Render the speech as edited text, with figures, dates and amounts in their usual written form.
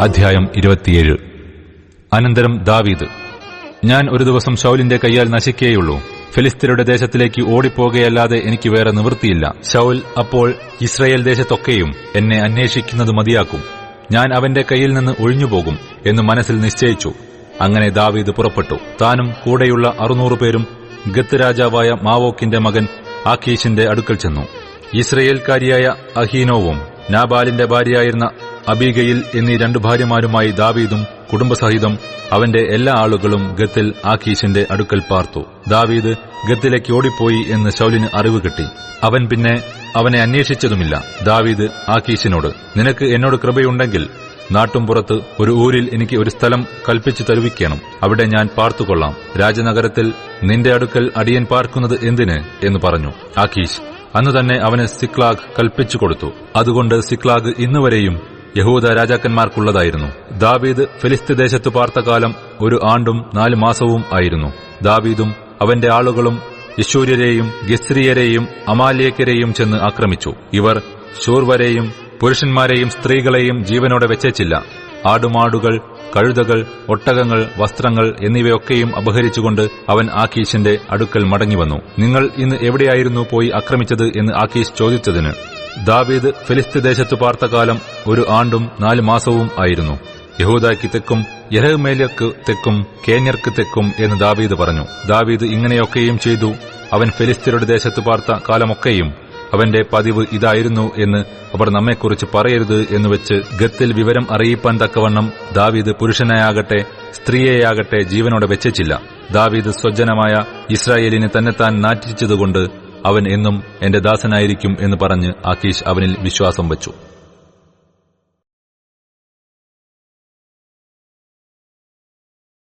അധ്യായം 27. അനന്തരം ദാവീദ്, ഞാൻ ഒരു ദിവസം ശൌലിന്റെ കയ്യാൽ നശിക്കേയുള്ളൂ, ഫിലിസ്ത്യരുടെ ദേശത്തിലേക്ക് ഓടിപ്പോകുകയല്ലാതെ എനിക്ക് വേറെ നിവൃത്തിയില്ല. ശൌൽ അപ്പോൾ ഇസ്രായേൽ ദേശത്തൊക്കെയും എന്നെ അന്വേഷിക്കുന്നത് മതിയാക്കും, ഞാൻ അവന്റെ കയ്യിൽ നിന്ന് ഒഴിഞ്ഞുപോകും എന്ന് മനസ്സിൽ നിശ്ചയിച്ചു. അങ്ങനെ ദാവീദ് പുറപ്പെട്ടു. താനും കൂടെയുള്ള 600 പേരും ഗത്ത് രാജാവായ മാവോക്കിന്റെ മകൻ ആഖീശിന്റെ അടുക്കൽ ചെന്നു. ഇസ്രയേൽക്കാരിയായ അഹീനോവും നാബാലിന്റെ ഭാര്യയായിരുന്ന അബീഗയിൽ എന്നീ 2 ഭാര്യമാരുമായി ദാവീദും കുടുംബസഹിതം അവന്റെ എല്ലാ ആളുകളും ഗത്തിൽ ആഖീശിന്റെ അടുക്കൽ പാർത്തു. ദാവീദ് ഗത്തിലേക്ക് ഓടിപ്പോയി എന്ന് ശൌലിന് അറിവ് കിട്ടി. അവൻ പിന്നെ അവനെ അന്വേഷിച്ചതുമില്ല. ദാവീദ് ആഖീശിനോട്, നിനക്ക് എന്നോട് കൃപയുണ്ടെങ്കിൽ നാട്ടുംപുറത്ത് ഒരു ഊരിൽ എനിക്ക് ഒരു സ്ഥലം കൽപ്പിച്ചു തരുവിക്കണം, അവിടെ ഞാൻ പാർത്തുകൊള്ളാം. രാജനഗരത്തിൽ നിന്റെ അടുക്കൽ അടിയൻ പാർക്കുന്നത് എന്തിന് എന്ന് പറഞ്ഞു. ആഖീശ് അന്നു തന്നെ അവന് സിക്ലാഗ് കൽപ്പിച്ചു കൊടുത്തു. അതുകൊണ്ട് സിക്ലാഗ് ഇന്നുവരെയും യഹൂദ രാജാക്കന്മാർക്കുള്ളതായിരുന്നു. ദാവീദ് ഫിലിസ്ത്യദേശത്തു പാർത്ത കാലം 1 ആണ്ടും 4 മാസവും ആയിരുന്നു. ദാവീദും അവന്റെ ആളുകളും യശൂര്യരെയും ഗസ്രിയരെയും അമാലേക്കരെയും ചെന്ന് ആക്രമിച്ചു. ഇവർ ശൂർവരെയും പുരുഷന്മാരെയും സ്ത്രീകളെയും ജീവനോടെ വെച്ചേച്ചില്ല. ആടുമാടുകൾ, കഴുതകൾ, ഒട്ടകങ്ങൾ, വസ്ത്രങ്ങൾ എന്നിവയൊക്കെയും അപഹരിച്ചുകൊണ്ട് അവൻ ആഖീശിന്റെ അടുക്കൽ മടങ്ങിവന്നു. നിങ്ങൾ ഇന്ന് എവിടെയായിരുന്നു പോയി ആക്രമിച്ചത് എന്ന് ആഖീശ് ചോദിച്ചതിന്, ദാവീദ് ഫിലിസ്ത്യദേശത്തു പാർത്ത കാലം 1 ആണ്ടും 4 മാസവും ആയിരുന്നു. യഹൂദയ്ക്ക് തെക്കും യെരഹ്മേല്യർക്ക് തെക്കും കേന്യർക്ക് തെക്കും എന്ന് ദാവീദ് പറഞ്ഞു. ദാവീദ് ഇങ്ങനെയൊക്കെയും ചെയ്തു. അവൻ ഫിലിസ്ത്യരുടെ ദേശത്തു പാർത്ത കാലമൊക്കെയും അവന്റെ പതിവ് ഇതായിരുന്നു എന്ന് അവർ നമ്മെക്കുറിച്ച് പറയരുത് എന്നുവെച്ച് ഗത്തിൽ വിവരം അറിയിപ്പാൻ തക്കവണ്ണം ദാവീദ് പുരുഷനെയാകട്ടെ സ്ത്രീയെയാകട്ടെ ജീവനോടെ വെച്ചില്ല. ദാവീദ് സ്വജനമായ ഇസ്രായേലിനെ തന്നെത്താൻ നാറ്റിച്ചതുകൊണ്ട് അവൻ എന്നും എന്റെ ദാസനായിരിക്കും എന്ന് പറഞ്ഞ് ആഖീശ് അവനിൽ വിശ്വാസം വച്ചു.